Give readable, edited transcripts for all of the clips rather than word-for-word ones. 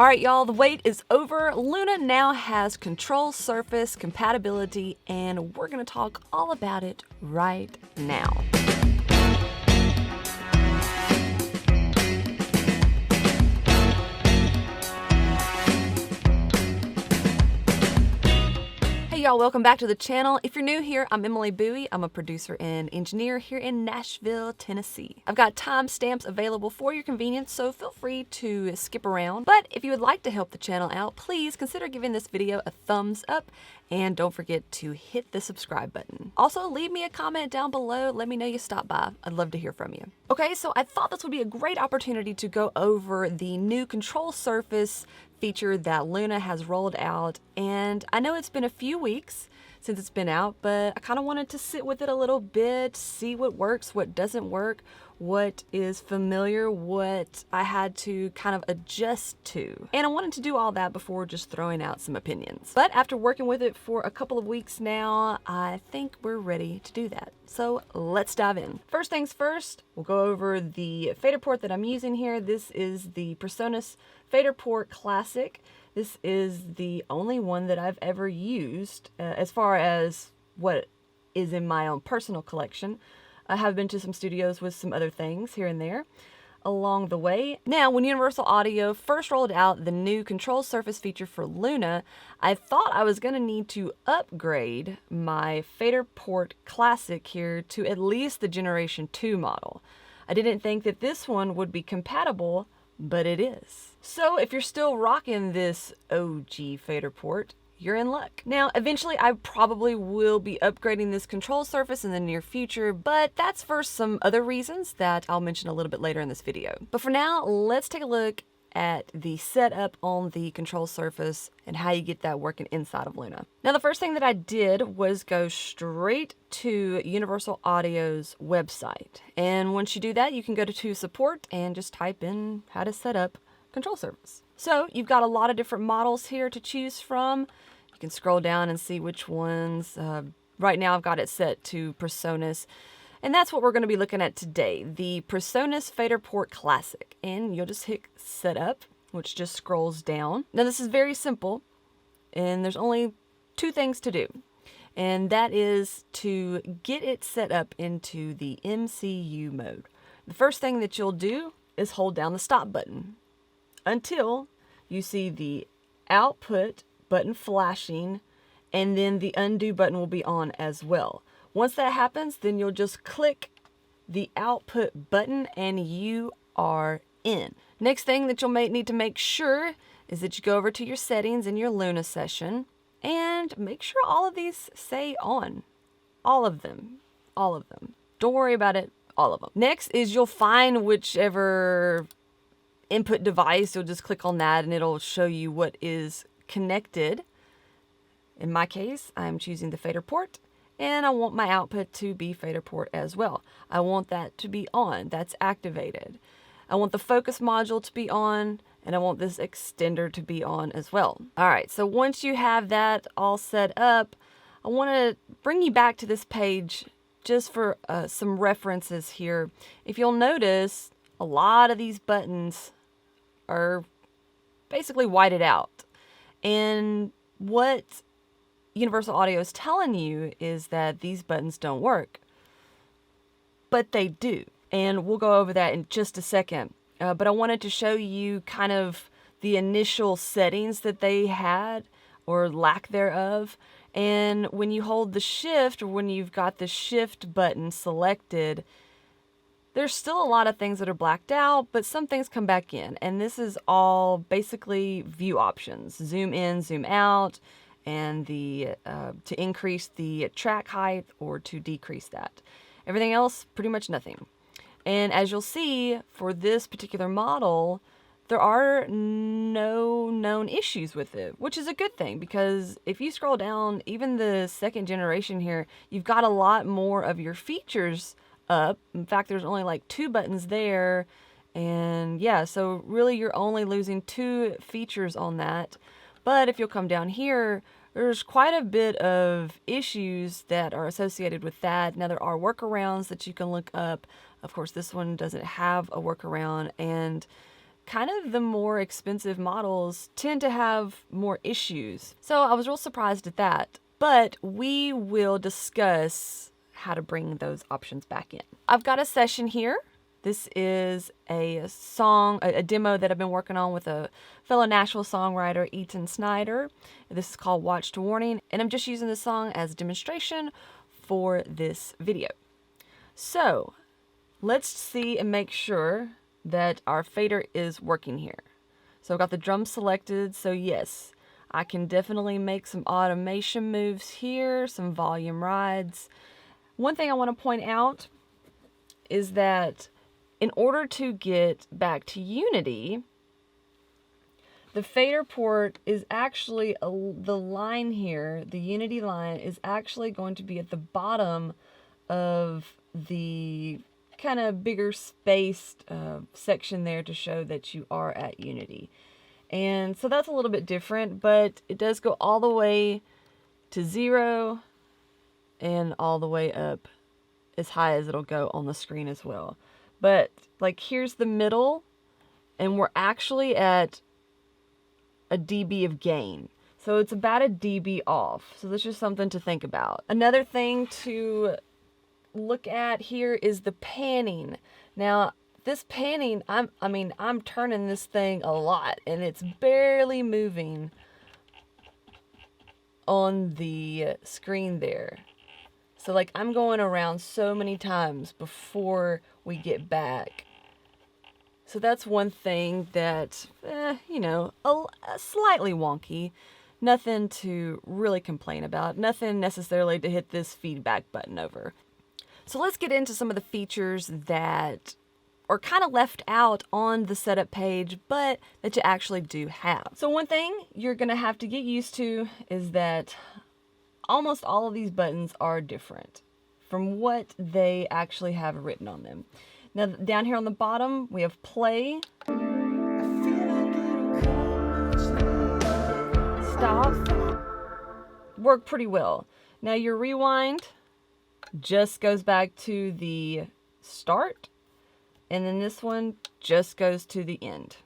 All right, y'all, the wait is over. Luna now has control surface compatibility, and we're gonna talk all about it right now. Hey y'all, welcome back to the channel. If you're new here, I'm Emily Bowie. I'm a producer and engineer here in Nashville, Tennessee. I've got timestamps available for your convenience, so feel free to skip around. But if you would like to help the channel out, please consider giving this video a thumbs up and don't forget to hit the subscribe button. Also, leave me a comment down below. Let me know you stopped by. I'd love to hear from you. Okay, so I thought this would be a great opportunity to go over the new control surface feature that Luna has rolled out, and I know it's been a few weeks since it's been out, but I kind of wanted to sit with it a little bit, see what works, what doesn't work, what is familiar, what I had to kind of adjust to. And I wanted to do all that before just throwing out some opinions. But after working with it for a couple of weeks now, I think we're ready to do that. So let's dive in. First things first, we'll go over the FaderPort that I'm using here. This is the PreSonus FaderPort Classic. This is the only one that I've ever used as far as what is in my own personal collection. I have been to some studios with some other things here and there along the way. Now, when Universal Audio first rolled out the new control surface feature for Luna, I thought I was going to need to upgrade my FaderPort Classic here to at least the Generation 2 model. I didn't think that this one would be compatible, but it is. So if you're still rocking this OG FaderPort, you're in luck. Now, eventually I probably will be upgrading this control surface in the near future, but that's for some other reasons that I'll mention a little bit later in this video. But for now, let's take a look at the setup on the control surface and how you get that working inside of Luna. Now, the first thing that I did was go straight to Universal Audio's website. And once you do that, you can go to support and just type in how to set up control surface. So you've got a lot of different models here to choose from. You can scroll down and see which ones. Right now I've got it set to PreSonus, and that's what we're going to be looking at today, the PreSonus FaderPort Classic. And you'll just hit setup, which just scrolls down. Now this is very simple, and there's only two things to do, and that is to get it set up into the MCU mode. The first thing that you'll do is hold down the stop button until you see the output button flashing, and then the undo button will be on as well. Once that happens, then you'll just click the output button and you are in. Next thing that you'll need to make sure is that you go over to your settings in your Luna session and make sure all of these say on. All of them. All of them. Don't worry about it. All of them. Next is you'll find whichever input device. You'll just click on that and it'll show you what is connected. In my case, I'm choosing the FaderPort, and I want my output to be FaderPort as well. I want that to be on. That's activated. I want the focus module to be on, and I want this extender to be on as well. All right, so once you have that all set up, I want to bring you back to this page just for some references here. If you'll notice, a lot of these buttons are basically whited out. And what Universal Audio is telling you is that these buttons don't work. But they do. And we'll go over that in just a second. But I wanted to show you kind of the initial settings that they had, or lack thereof. And when you hold the shift, or when you've got the shift button selected, there's still a lot of things that are blacked out, but some things come back in. And this is all basically view options. Zoom in, zoom out, and the to increase the track height or to decrease that. Everything else, pretty much nothing. And as you'll see, for this particular model, there are no known issues with it, which is a good thing, because if you scroll down, even the second generation here, you've got a lot more of your features up. In fact, there's only like 2 buttons there, and yeah, so really you're only losing 2 features on that. But if you'll come down here, there's quite a bit of issues that are associated with that. Now, there are workarounds that you can look up. Of course, this one doesn't have a workaround, and kind of the more expensive models tend to have more issues. So I was real surprised at that, but we will discuss how to bring those options back in. I've got a session here. This is a song, a demo that I've been working on with a fellow Nashville songwriter, Eaton Snyder. This is called Watch to Warning, and I'm just using this song as a demonstration for this video. So let's see and make sure that our fader is working here. So I've got the drum selected, so yes, I can definitely make some automation moves here, some volume rides. One thing I want to point out is that in order to get back to unity, the FaderPort is actually, the line here, the unity line, is actually going to be at the bottom of the kind of bigger spaced section there to show that you are at unity. And so that's a little bit different, but it does go all the way to 0 and all the way up as high as it'll go on the screen as well. But like here's the middle, and we're actually at a dB of gain. So it's about a dB off. So that's just something to think about. Another thing to look at here is the panning. Now this panning, I'm turning this thing a lot and it's barely moving on the screen there. So like I'm going around so many times before we get back. So that's one thing that, you know, a slightly wonky. Nothing to really complain about. Nothing necessarily to hit this feedback button over. So let's get into some of the features that are kind of left out on the setup page, but that you actually do have. So one thing you're gonna have to get used to is that almost all of these buttons are different from what they actually have written on them. Now down here on the bottom, we have play, stop, work pretty well. Now your rewind just goes back to the start, and then this one just goes to the end.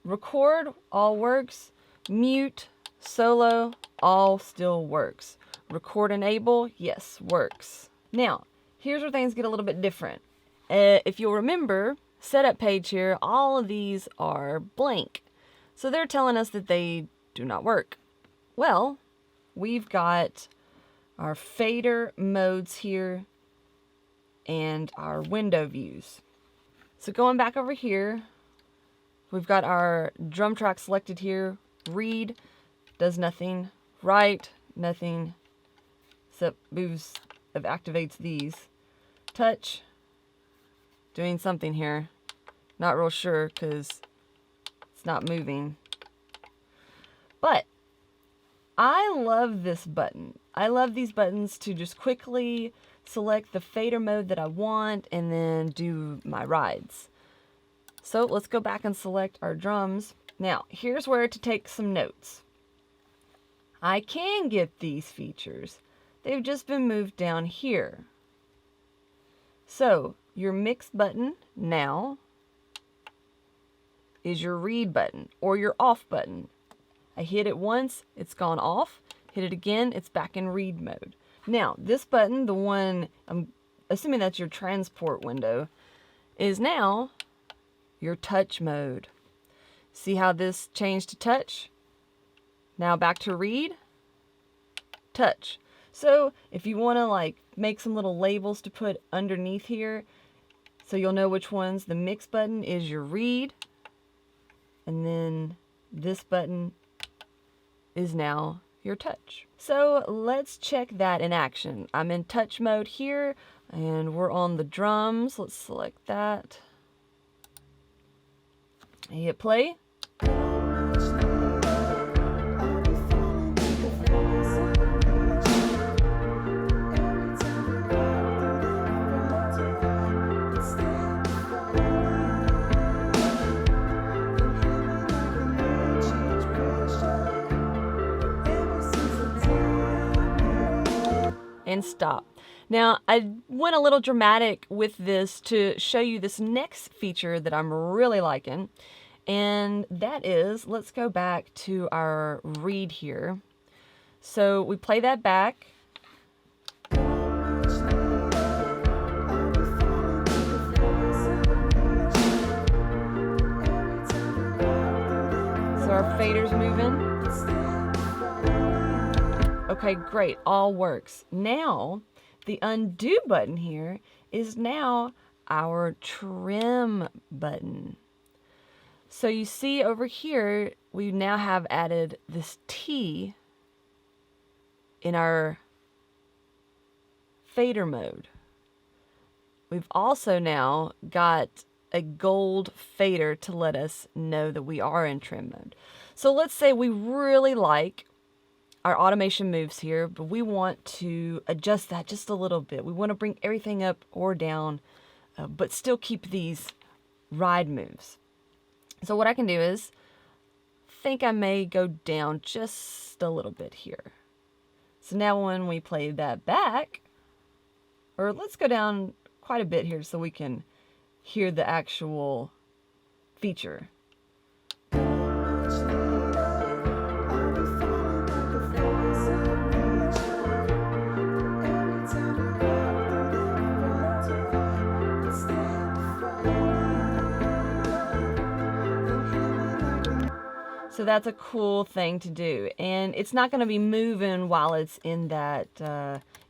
Record all works, mute, solo, all still works. Record enable, yes, works. Now, here's where things get a little bit different. If you'll remember, setup page here, all of these are blank. So they're telling us that they do not work. Well, we've got our fader modes here and our window views. So going back over here, we've got our drum track selected here. Read does nothing. Write, nothing. Except moves activates these. Touch, doing something here. Not real sure because it's not moving. But I love this button. I love these buttons to just quickly select the fader mode that I want and then do my rides. So let's go back and select our drums. Now, here's where to take some notes. I can get these features. They've just been moved down here. So your mix button now is your read button or your off button. I hit it once, it's gone off. Hit it again, it's back in read mode. Now, this button, the one, I'm assuming that's your transport window, is now your touch mode. See how this changed to touch? Now back to read, touch. So if you want to like make some little labels to put underneath here, so you'll know which ones, the mix button is your read, and then this button is now your touch. So let's check that in action. I'm in touch mode here and we're on the drums. Let's select that. I hit play. And stop. Now, I went a little dramatic with this to show you this next feature that I'm really liking. And that is, let's go back to our read here. So we play that back. So our fader's moving. Okay, great, all works. Now, the undo button here is now our trim button. So you see over here, we now have added this T in our fader mode. We've also now got a gold fader to let us know that we are in trim mode. So let's say we really like our automation moves here, but we want to adjust that just a little bit. We want to bring everything up or down, but still keep these ride moves. So what I can do is, think I may go down just a little bit here. So now when we play that back, or let's go down quite a bit here so we can hear the actual feature. So that's a cool thing to do, and it's not going to be moving while it's in that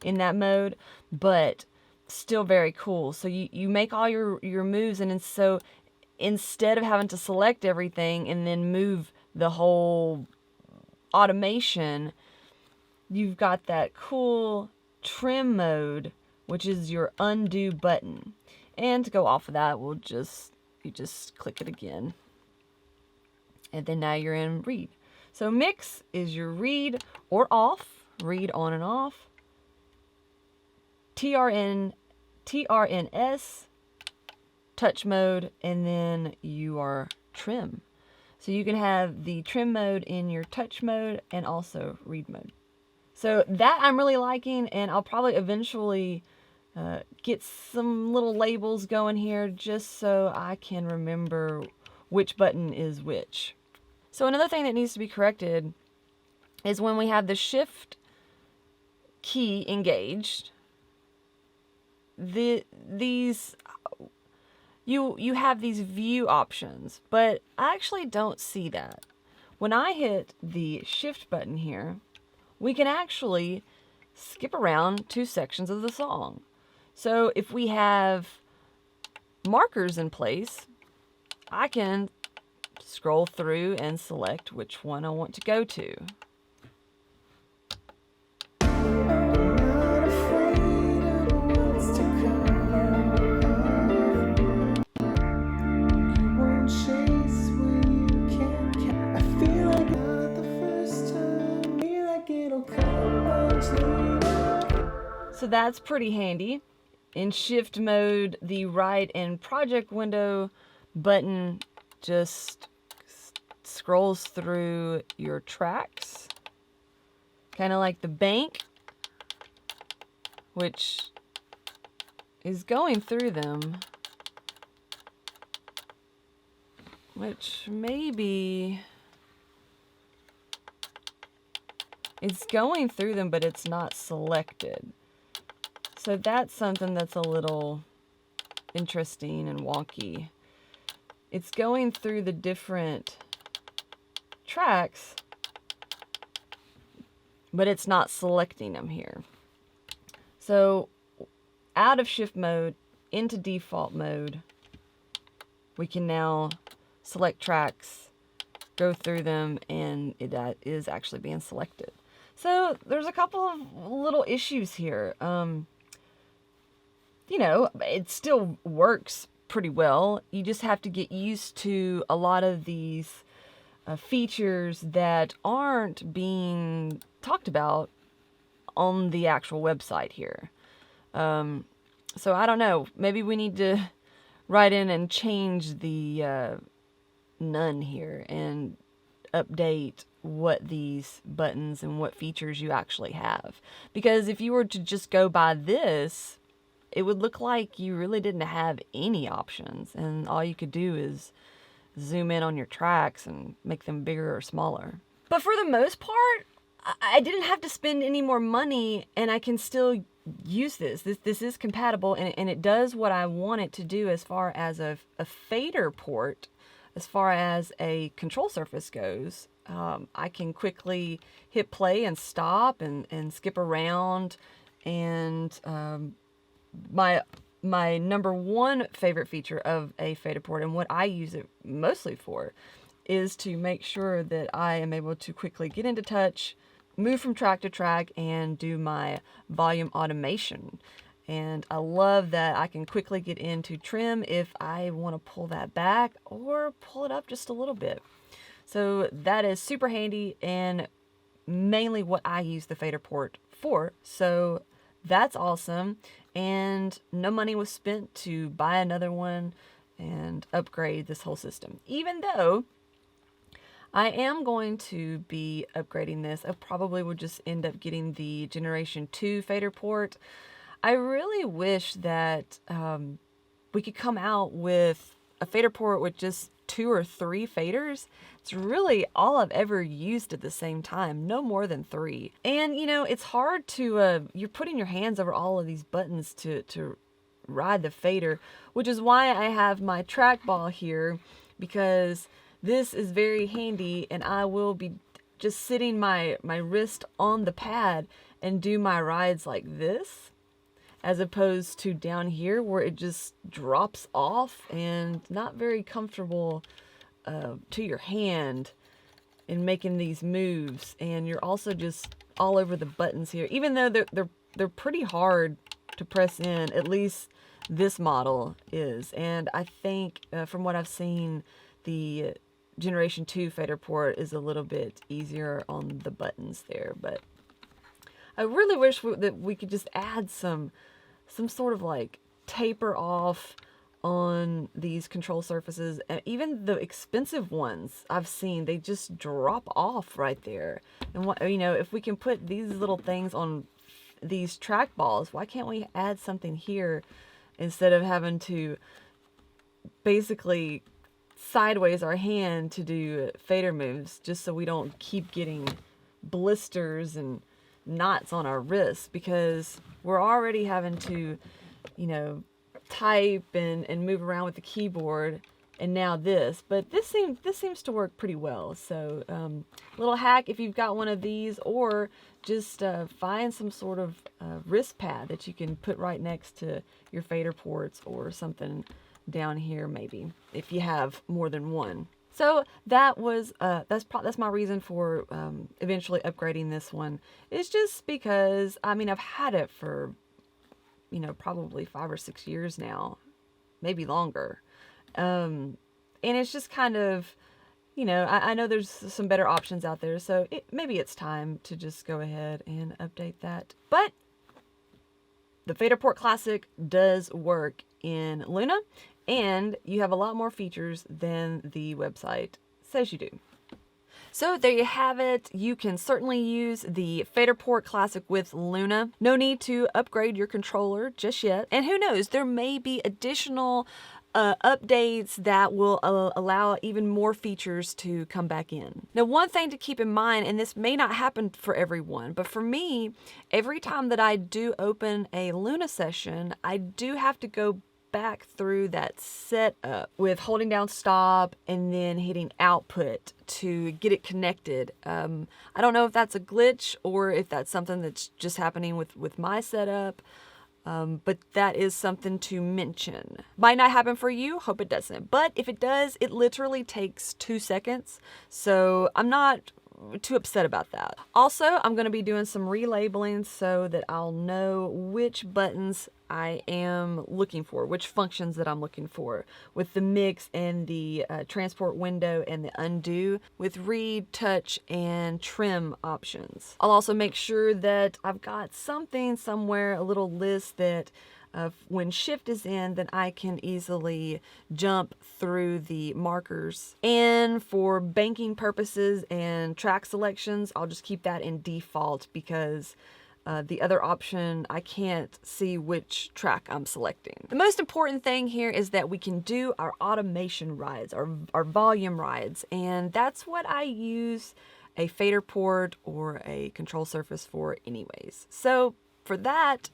mode, but still very cool. So you make all your moves, and so instead of having to select everything and then move the whole automation, you've got that cool trim mode, which is your undo button. And to go off of that, you just click it again. And then now you're in read. So mix is your read or off, read on and off. TRNS, touch mode, and then you are trim. So you can have the trim mode in your touch mode and also read mode. So that I'm really liking, and I'll probably eventually get some little labels going here just so I can remember which button is which. So another thing that needs to be corrected is when we have the shift key engaged, you have these view options, but I actually don't see that. When I hit the shift button here, we can actually skip around 2 sections of the song. So if we have markers in place, I can scroll through and select which one I want to go to. So that's pretty handy. In shift mode, the write and project window button just scrolls through your tracks, kind of like the bank, which is going through them, which maybe it's going through them, but it's not selected. So that's something that's a little interesting and wonky. It's going through the different tracks, but it's not selecting them here. So out of shift mode into default mode, we can now select tracks, go through them, and it is actually being selected. So there's a couple of little issues here. You know, it still works pretty well. You just have to get used to a lot of these features that aren't being talked about on the actual website here. So I don't know, maybe we need to write in and change the none here and update what these buttons and what features you actually have. Because if you were to just go by this, it would look like you really didn't have any options, and all you could do is zoom in on your tracks and make them bigger or smaller. But for the most part, I didn't have to spend any more money, and I can still use this. This is compatible, and it does what I want it to do as far as a fader port. As far as a control surface goes, I can quickly hit play and stop and skip around. And my number one favorite feature of a FaderPort, and what I use it mostly for, is to make sure that I am able to quickly get into touch, move from track to track, and do my volume automation. And I love that I can quickly get into trim if I want to pull that back or pull it up just a little bit. So that is super handy and mainly what I use the FaderPort for. So that's awesome. And no money was spent to buy another one and upgrade this whole system. Even though I am going to be upgrading this, I probably would just end up getting the Generation 2 FaderPort. I really wish that we could come out with a FaderPort with just 2 or 3 faders. It's really all I've ever used at the same time, no more than 3. And you know, it's hard to, you're putting your hands over all of these buttons to ride the fader, which is why I have my trackball here, because this is very handy, and I will be just sitting my wrist on the pad and do my rides like this, as opposed to down here where it just drops off and not very comfortable to your hand in making these moves. And you're also just all over the buttons here, even though they're pretty hard to press in. At least this model is. And I think from what I've seen, the Generation 2 FaderPort is a little bit easier on the buttons there. But I really wish that we could just add some sort of like taper off on these control surfaces. And even the expensive ones I've seen, they just drop off right there. And what, you know, if we can put these little things on these track balls, why can't we add something here instead of having to basically sideways our hand to do fader moves, just so we don't keep getting blisters and knots on our wrists, because we're already having to, you know, type and move around with the keyboard, and now this. But this seems to work pretty well. So little hack, if you've got one of these, or just find some sort of wrist pad that you can put right next to your fader ports, or something down here maybe, if you have more than one. So that was that's my reason for eventually upgrading this one. It's just because, I mean, I've had it for, you know, probably 5 or 6 years now, maybe longer. And it's just kind of, you know, I know there's some better options out there, so maybe it's time to just go ahead and update that. But the FaderPort Classic does work in Luna, and you have a lot more features than the website says you do. So there you have it. You can certainly use the FaderPort Classic with Luna. No need to upgrade your controller just yet. And who knows, there may be additional updates that will allow even more features to come back in. Now, one thing to keep in mind, and this may not happen for everyone, but for me, every time that I do open a Luna session, I do have to go back through that setup with holding down stop and then hitting output to get it connected. I don't know if that's a glitch or if that's something that's just happening with my setup, but that is something to mention. Might not happen for you, hope it doesn't. But if it does, it literally takes 2 seconds. So I'm not too upset about that. Also, I'm going to be doing some relabeling so that I'll know which buttons I am looking for, which functions that I'm looking for, with the mix and the transport window and the undo, with read, touch, and trim options. I'll also make sure that I've got something somewhere, a little list that when shift is in, then I can easily jump through the markers. And for banking purposes and track selections, I'll just keep that in default because the other option, I can't see which track I'm selecting. The most important thing here is that we can do our automation rides, our volume rides, and that's what I use a FaderPort or a control surface for anyways. So for that,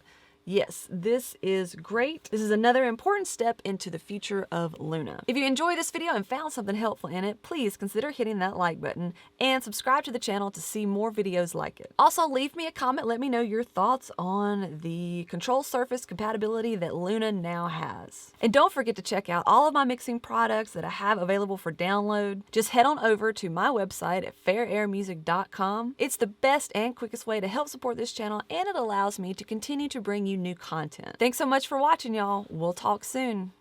yes, this is great. This is another important step into the future of Luna. If you enjoyed this video and found something helpful in it, please consider hitting that like button and subscribe to the channel to see more videos like it. Also, leave me a comment, let me know your thoughts on the control surface compatibility that Luna now has. And don't forget to check out all of my mixing products that I have available for download. Just head on over to my website at fairairmusic.com. It's the best and quickest way to help support this channel, and it allows me to continue to bring you new content. Thanks so much for watching, y'all. We'll talk soon.